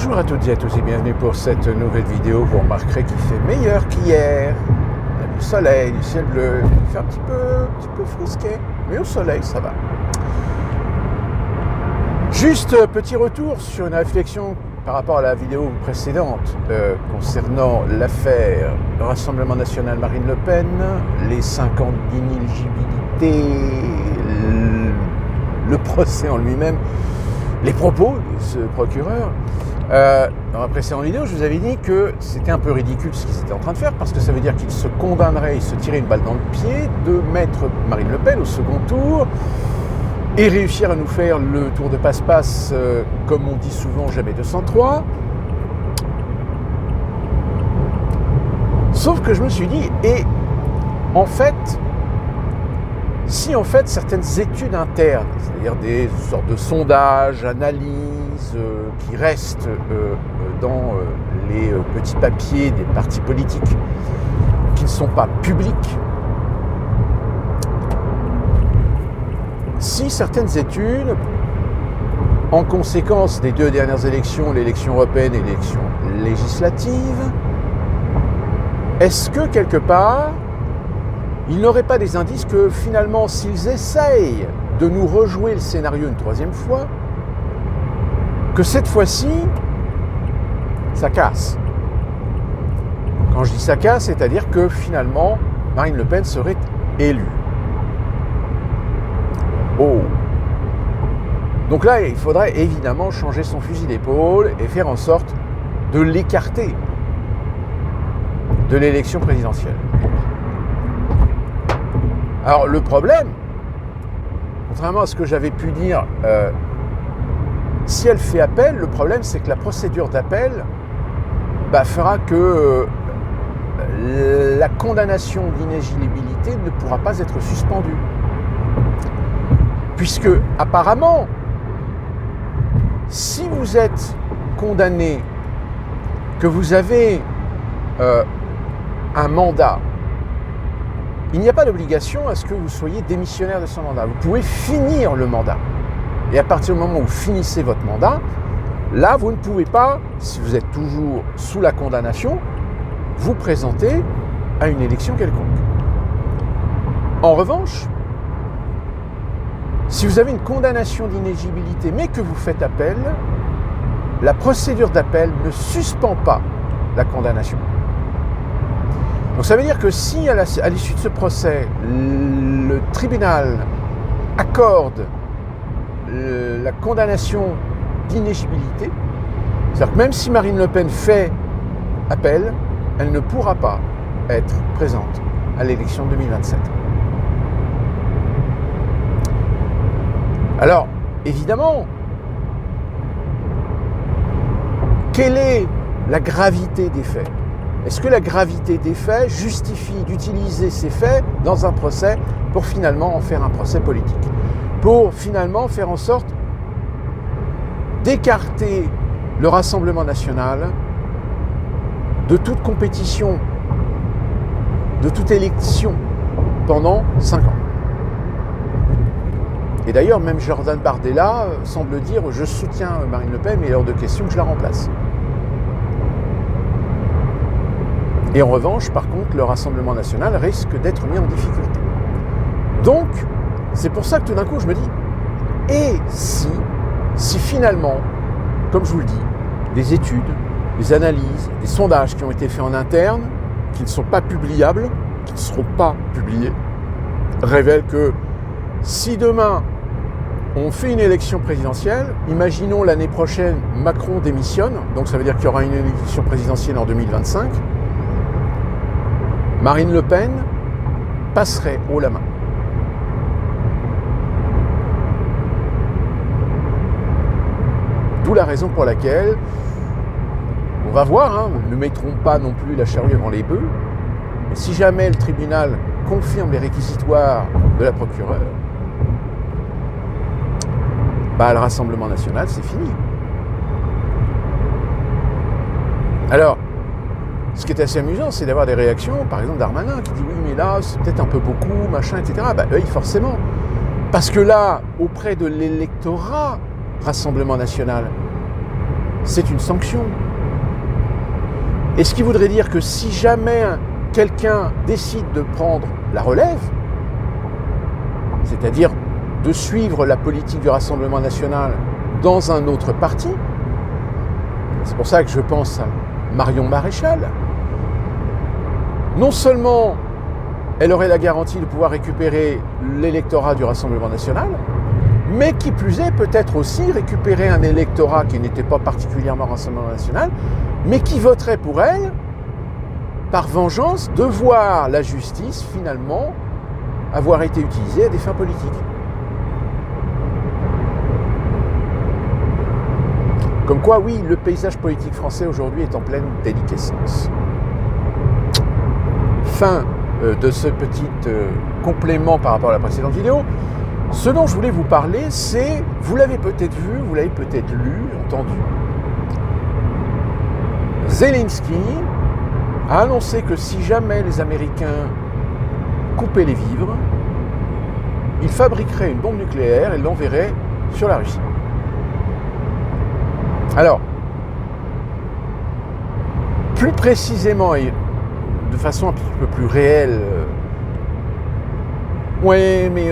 Bonjour à toutes et à tous et bienvenue pour cette nouvelle vidéo. Vous remarquerez qu'il fait meilleur qu'hier. Il y a du soleil, du ciel bleu. Il fait un petit peu frisqué, mais au soleil ça va. Juste petit retour sur une réflexion par rapport à la vidéo précédente concernant l'affaire Rassemblement National Marine Le Pen, les 50 d'inéligibilité, le procès en lui-même, les propos de ce procureur. Dans la précédente vidéo, je vous avais dit que c'était un peu ridicule ce qu'ils étaient en train de faire, parce que ça veut dire qu'ils se condamneraient, ils se tiraient une balle dans le pied de mettre Marine Le Pen au second tour et réussir à nous faire le tour de passe-passe, comme on dit souvent, jamais 203. Sauf que je me suis dit, et en fait, si en fait certaines études internes, c'est-à-dire des sortes de sondages, analyses qui restent dans les petits papiers des partis politiques, qui ne sont pas publics, si certaines études, en conséquence des deux dernières élections, l'élection européenne et l'élection législative, est-ce que quelque part, il n'aurait pas des indices que finalement, s'ils essayent de nous rejouer le scénario une troisième fois, que cette fois-ci, ça casse. Quand je dis ça casse, c'est-à-dire que finalement, Marine Le Pen serait élue. Oh. Donc là, il faudrait évidemment changer son fusil d'épaule et faire en sorte de l'écarter de l'élection présidentielle. Alors le problème, contrairement à ce que j'avais pu dire, si elle fait appel, le problème c'est que la procédure d'appel fera que la condamnation d'inéligibilité ne pourra pas être suspendue. Puisque apparemment, si vous êtes condamné, que vous avez un mandat, il n'y a pas d'obligation à ce que vous soyez démissionnaire de son mandat. Vous pouvez finir le mandat. Et à partir du moment où vous finissez votre mandat, là, vous ne pouvez pas, si vous êtes toujours sous la condamnation, vous présenter à une élection quelconque. En revanche, si vous avez une condamnation d'inéligibilité, mais que vous faites appel, la procédure d'appel ne suspend pas la condamnation. Donc ça veut dire que si à l'issue de ce procès, le tribunal accorde la condamnation d'inéligibilité, c'est-à-dire que même si Marine Le Pen fait appel, elle ne pourra pas être présente à l'élection de 2027. Alors, évidemment, quelle est la gravité des faits ? Est-ce que la gravité des faits justifie d'utiliser ces faits dans un procès pour finalement en faire un procès politique ? Pour finalement faire en sorte d'écarter le Rassemblement National de toute compétition, de toute élection pendant 5 ans. Et d'ailleurs, même Jordan Bardella semble dire « je soutiens Marine Le Pen, mais il est hors de question que je la remplace ». Et en revanche, par contre, le Rassemblement National risque d'être mis en difficulté. Donc, c'est pour ça que tout d'un coup, je me dis, et si finalement, comme je vous le dis, des études, des analyses, des sondages qui ont été faits en interne, qui ne sont pas publiables, qui ne seront pas publiés, révèlent que si demain, on fait une élection présidentielle, imaginons l'année prochaine, Macron démissionne, donc ça veut dire qu'il y aura une élection présidentielle en 2025, Marine Le Pen passerait haut la main. D'où la raison pour laquelle, on va voir, ne mettrons pas non plus la charrue avant les bœufs, mais si jamais le tribunal confirme les réquisitoires de la procureure, le Rassemblement National, c'est fini. Alors, ce qui est assez amusant, c'est d'avoir des réactions, par exemple Darmanin, qui dit oui, mais là, c'est peut-être un peu beaucoup, machin, etc. Oui, forcément. Parce que là, auprès de l'électorat Rassemblement National, c'est une sanction. Et ce qui voudrait dire que si jamais quelqu'un décide de prendre la relève, c'est-à-dire de suivre la politique du Rassemblement national dans un autre parti, c'est pour ça que je pense à Marion Maréchal, non seulement elle aurait la garantie de pouvoir récupérer l'électorat du Rassemblement national, mais qui plus est, peut-être aussi récupérer un électorat qui n'était pas particulièrement Rassemblement national, mais qui voterait pour elle, par vengeance, de voir la justice, finalement, avoir été utilisée à des fins politiques. Comme quoi, oui, le paysage politique français aujourd'hui est en pleine déliquescence. Fin de ce petit complément par rapport à la précédente vidéo. Ce dont je voulais vous parler, c'est, vous l'avez peut-être vu, vous l'avez peut-être lu, entendu. Zelensky a annoncé que si jamais les Américains coupaient les vivres, il fabriquerait une bombe nucléaire et l'enverrait sur la Russie. Alors, plus précisément et de façon un petit peu plus réelle, ouais, mais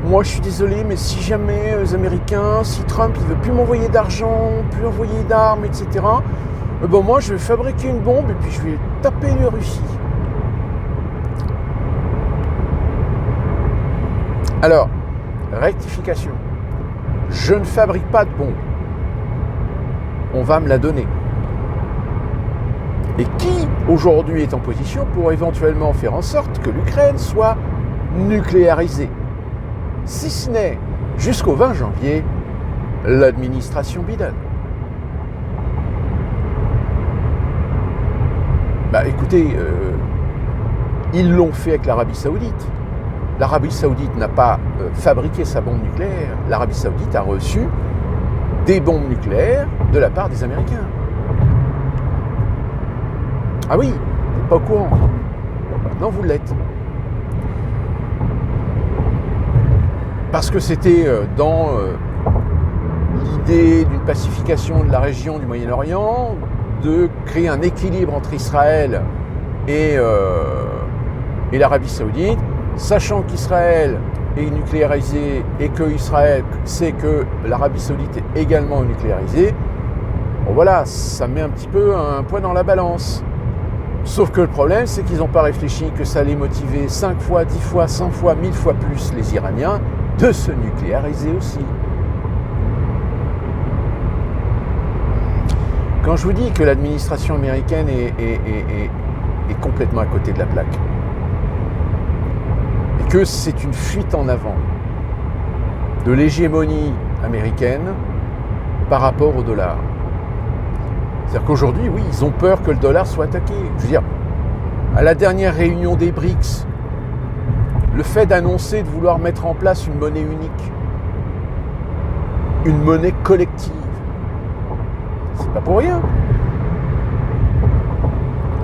moi je suis désolé, mais si jamais les Américains, si Trump il veut plus m'envoyer d'argent, plus envoyer d'armes, etc., bon moi je vais fabriquer une bombe et puis je vais taper la Russie. Alors, rectification. Je ne fabrique pas de bombe. On va me la donner. Et qui, aujourd'hui, est en position pour éventuellement faire en sorte que l'Ukraine soit nucléarisée? Si ce n'est, jusqu'au 20 janvier, l'administration Biden. Bah écoutez, ils l'ont fait avec l'Arabie Saoudite. L'Arabie Saoudite n'a pas fabriqué sa bombe nucléaire. L'Arabie Saoudite a reçu des bombes nucléaires de la part des Américains. Ah oui, vous n'êtes pas au courant. Maintenant, vous l'êtes. Parce que c'était dans l'idée d'une pacification de la région du Moyen-Orient, de créer un équilibre entre Israël et l'Arabie Saoudite, sachant qu'Israël est nucléarisé et que Israël sait que l'Arabie Saoudite est également nucléarisée, bon voilà, ça met un petit peu un poids dans la balance. Sauf que le problème, c'est qu'ils n'ont pas réfléchi que ça allait motiver 5 fois, 10 fois, 100 fois, 1000 fois plus les Iraniens de se nucléariser aussi. Quand je vous dis que l'administration américaine est complètement à côté de la plaque, et que c'est une fuite en avant de l'hégémonie américaine par rapport au dollar. C'est-à-dire qu'aujourd'hui, oui, ils ont peur que le dollar soit attaqué. Je veux dire, à la dernière réunion des BRICS, le fait d'annoncer de vouloir mettre en place une monnaie unique, une monnaie collective, c'est pas pour rien.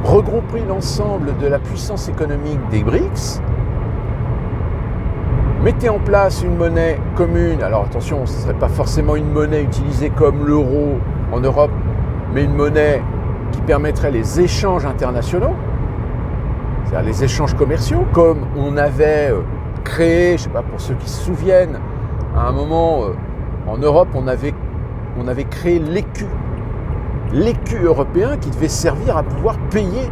Regrouper l'ensemble de la puissance économique des BRICS, mettez en place une monnaie commune. Alors attention, ce ne serait pas forcément une monnaie utilisée comme l'euro en Europe, mais une monnaie qui permettrait les échanges internationaux, c'est-à-dire les échanges commerciaux, comme on avait créé, je ne sais pas pour ceux qui se souviennent, à un moment en Europe, on avait créé l'écu européen qui devait servir à pouvoir payer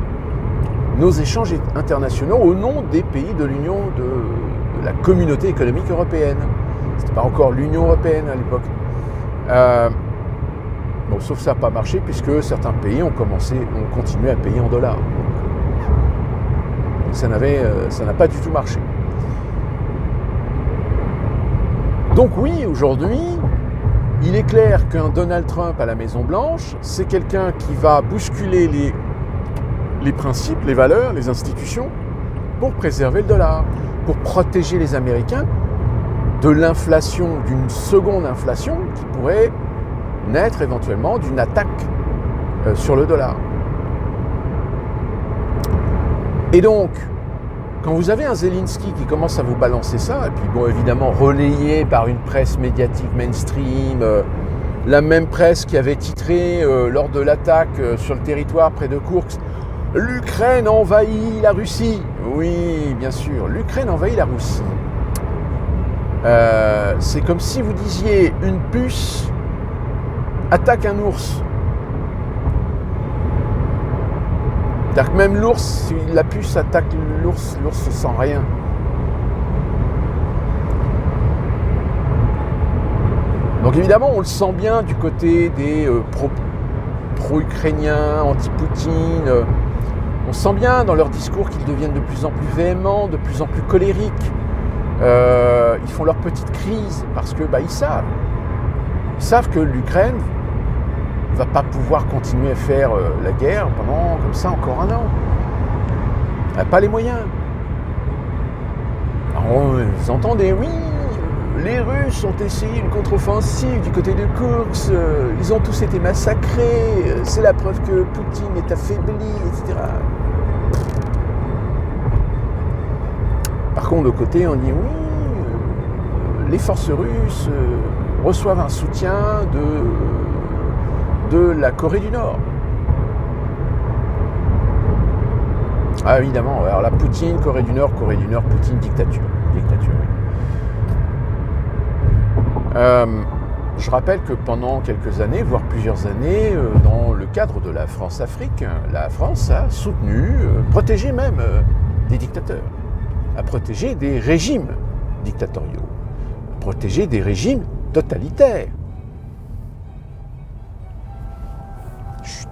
nos échanges internationaux au nom des pays de l'Union, de la communauté économique européenne. Ce n'était pas encore l'Union européenne à l'époque. Bon, sauf que ça n'a pas marché puisque certains pays ont continué à payer en dollars. Donc ça n'a pas du tout marché. Donc oui, aujourd'hui, il est clair qu'un Donald Trump à la Maison-Blanche, c'est quelqu'un qui va bousculer les principes, les valeurs, les institutions pour préserver le dollar, pour protéger les Américains de l'inflation, d'une seconde inflation qui pourrait naître éventuellement d'une attaque sur le dollar. Et donc, quand vous avez un Zelensky qui commence à vous balancer ça, et puis bon, évidemment relayé par une presse médiatique mainstream, la même presse qui avait titré lors de l'attaque sur le territoire près de Koursk, « L'Ukraine envahit la Russie ». Oui, bien sûr, l'Ukraine envahit la Russie. C'est comme si vous disiez une puce attaque un ours. C'est-à-dire que même l'ours, si la puce attaque l'ours, l'ours ne sent rien. Donc évidemment, on le sent bien du côté des pro-ukrainiens, anti-Poutine. On sent bien dans leur discours qu'ils deviennent de plus en plus véhéments, de plus en plus colériques. Ils font leur petite crise parce que ils savent que l'Ukraine ne va pas pouvoir continuer à faire la guerre pendant comme ça encore un an. Elle n'a pas les moyens. Alors, vous entendez, oui, les Russes ont essayé une contre-offensive du côté de Koursk, ils ont tous été massacrés, c'est la preuve que Poutine est affaibli, etc. Par contre, de côté, on dit oui, les forces russes reçoivent un soutien de la Corée du Nord. Ah évidemment, alors la Poutine, Corée du Nord, Poutine, dictature, oui. Je rappelle que pendant quelques années, voire plusieurs années, dans le cadre de la France-Afrique, la France a soutenu, protégé même des dictateurs, a protégé des régimes dictatoriaux, a protégé des régimes totalitaires. Chut.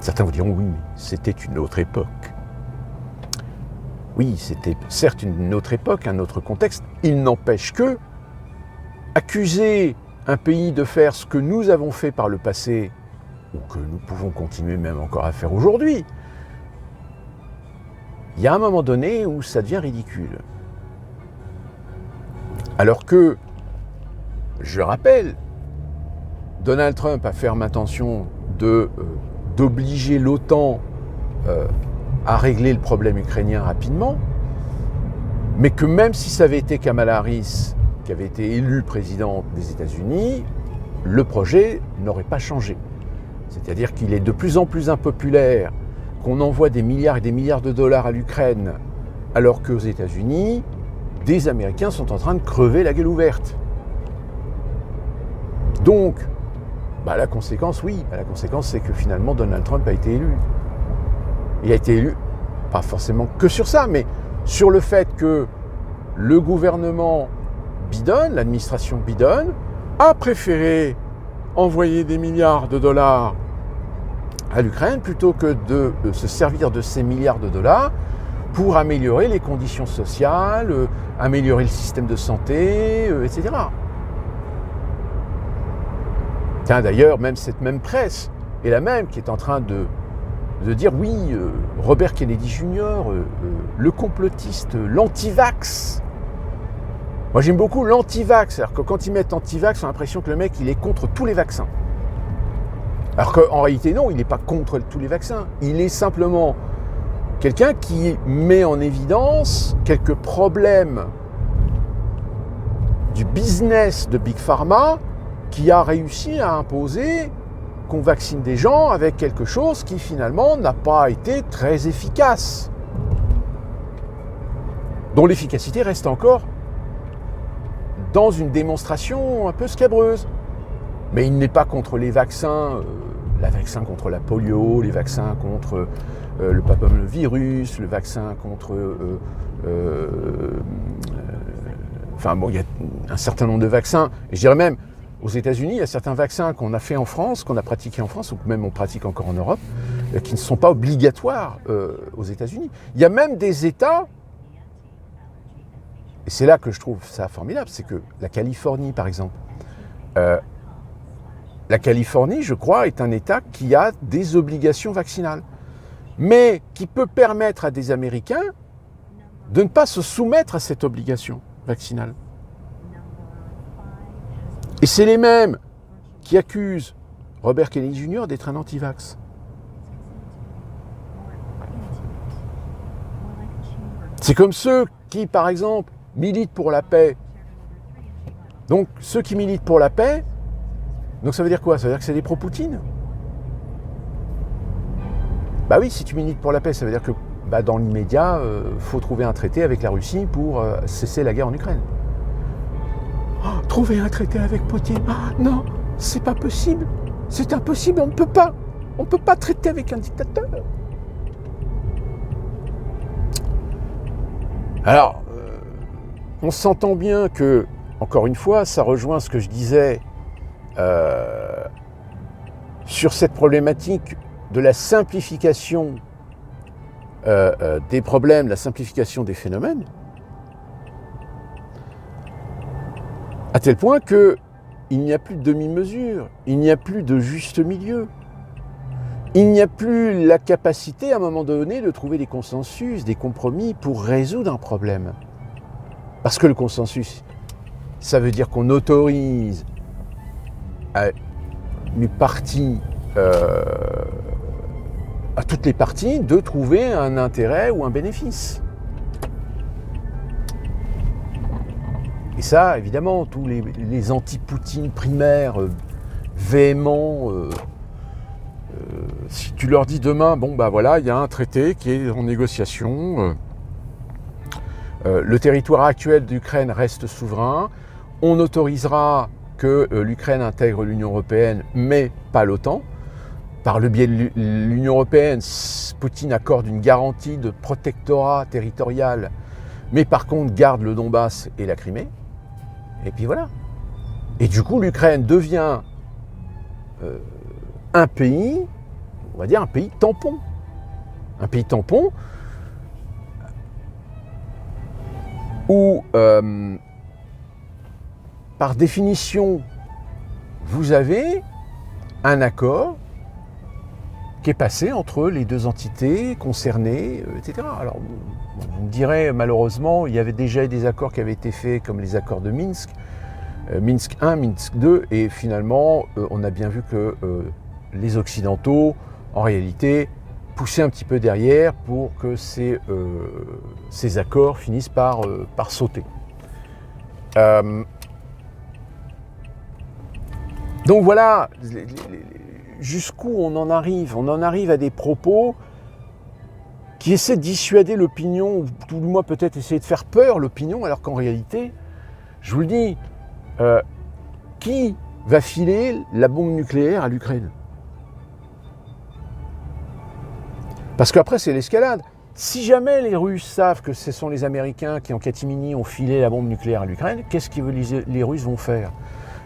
Certains vous diront, oui, mais c'était une autre époque. Oui, c'était certes une autre époque, un autre contexte. Il n'empêche que accuser un pays de faire ce que nous avons fait par le passé, ou que nous pouvons continuer même encore à faire aujourd'hui, il y a un moment donné où ça devient ridicule. Alors que, je rappelle, Donald Trump a ferme intention d'obliger l'OTAN à régler le problème ukrainien rapidement, mais que même si ça avait été Kamala Harris qui avait été élu président des États-Unis, le projet n'aurait pas changé. C'est-à-dire qu'il est de plus en plus impopulaire qu'on envoie des milliards et des milliards de dollars à l'Ukraine, alors qu'aux États-Unis, des Américains sont en train de crever la gueule ouverte. Donc, la conséquence, c'est que finalement Donald Trump a été élu. Il a été élu, pas forcément que sur ça, mais sur le fait que le gouvernement Biden, l'administration Biden, a préféré envoyer des milliards de dollars à l'Ukraine plutôt que de se servir de ces milliards de dollars pour améliorer les conditions sociales, améliorer le système de santé, etc. Tiens, d'ailleurs, même cette même presse est la même qui est en train de dire oui, Robert Kennedy Jr., le complotiste, l'anti-vax. Moi, j'aime beaucoup l'anti-vax. C'est-à-dire que quand ils mettent anti-vax, on a l'impression que le mec, il est contre tous les vaccins. Alors qu'en réalité, non, il n'est pas contre tous les vaccins. Il est simplement quelqu'un qui met en évidence quelques problèmes du business de Big Pharma qui a réussi à imposer qu'on vaccine des gens avec quelque chose qui finalement n'a pas été très efficace, dont l'efficacité reste encore dans une démonstration un peu scabreuse. Mais il n'est pas contre les vaccins, les vaccins contre la polio, les vaccins contre le papillomavirus, le vaccin contre... il y a un certain nombre de vaccins, et je dirais même, aux États-Unis, il y a certains vaccins qu'on a fait en France, qu'on a pratiqués en France, ou même on pratique encore en Europe, qui ne sont pas obligatoires aux États-Unis. Il y a même des États, et c'est là que je trouve ça formidable, c'est que la Californie, par exemple, la Californie, je crois, est un État qui a des obligations vaccinales, mais qui peut permettre à des Américains de ne pas se soumettre à cette obligation vaccinale. Et c'est les mêmes qui accusent Robert Kennedy Jr. d'être un anti-vax. C'est comme ceux qui, par exemple, militent pour la paix. Donc, ceux qui militent pour la paix Donc ça veut dire quoi? Ça veut dire que c'est des pro-Poutine? Bah oui, si tu milites pour la paix, ça veut dire que dans l'immédiat, faut trouver un traité avec la Russie pour cesser la guerre en Ukraine. Oh, trouver un traité avec Poutine? Ah, non, c'est pas possible. C'est impossible, on ne peut pas. On ne peut pas traiter avec un dictateur. Alors, on s'entend bien que, encore une fois, ça rejoint ce que je disais sur cette problématique de la simplification des problèmes, la simplification des phénomènes, à tel point qu'il n'y a plus de demi-mesure, il n'y a plus de juste milieu. Il n'y a plus la capacité, à un moment donné, de trouver des consensus, des compromis pour résoudre un problème. Parce que le consensus, ça veut dire qu'on autorise à toutes les parties de trouver un intérêt ou un bénéfice. Et ça, évidemment, tous les anti-Poutine primaires, véhéments, si tu leur dis demain, voilà, il y a un traité qui est en négociation, le territoire actuel d'Ukraine reste souverain, on autorisera que l'Ukraine intègre l'Union européenne, mais pas l'OTAN. Par le biais de l'Union européenne, Poutine accorde une garantie de protectorat territorial, mais par contre garde le Donbass et la Crimée. Et puis voilà. Et du coup, l'Ukraine devient un pays, on va dire un pays tampon. Un pays tampon où, par définition, vous avez un accord qui est passé entre les deux entités concernées, etc. Alors, vous me direz, malheureusement, il y avait déjà des accords qui avaient été faits, comme les accords de Minsk, Minsk 1, Minsk 2, et finalement, on a bien vu que les Occidentaux, en réalité, poussaient un petit peu derrière pour que ces accords finissent par sauter. Donc voilà, jusqu'où on en arrive? On en arrive à des propos qui essaient de dissuader l'opinion, ou tout le moins peut-être essayer de faire peur l'opinion, alors qu'en réalité, je vous le dis, qui va filer la bombe nucléaire à l'Ukraine? Parce qu'après, c'est l'escalade. Si jamais les Russes savent que ce sont les Américains qui, en catimini, ont filé la bombe nucléaire à l'Ukraine, qu'est-ce que les Russes vont faire?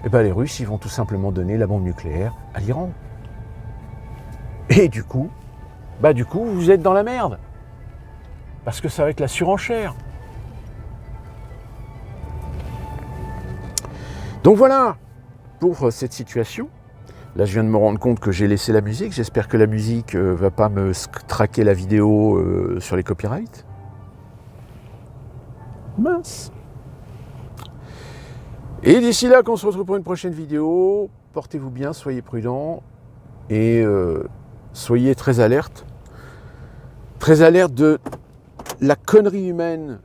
Eh bien, les Russes, ils vont tout simplement donner la bombe nucléaire à l'Iran. Et du coup, vous êtes dans la merde. Parce que ça va être la surenchère. Donc voilà, pour cette situation. Là, je viens de me rendre compte que j'ai laissé la musique. J'espère que la musique ne va pas me traquer la vidéo sur les copyrights. Mince. Et d'ici là, qu'on se retrouve pour une prochaine vidéo, portez-vous bien, soyez prudents et soyez très alertes. Très alertes de la connerie humaine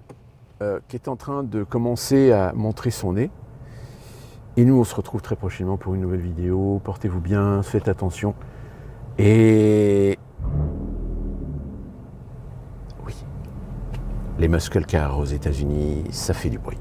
qui est en train de commencer à montrer son nez. Et nous, on se retrouve très prochainement pour une nouvelle vidéo. Portez-vous bien, faites attention. Et oui, les muscle cars aux États-Unis, ça fait du bruit.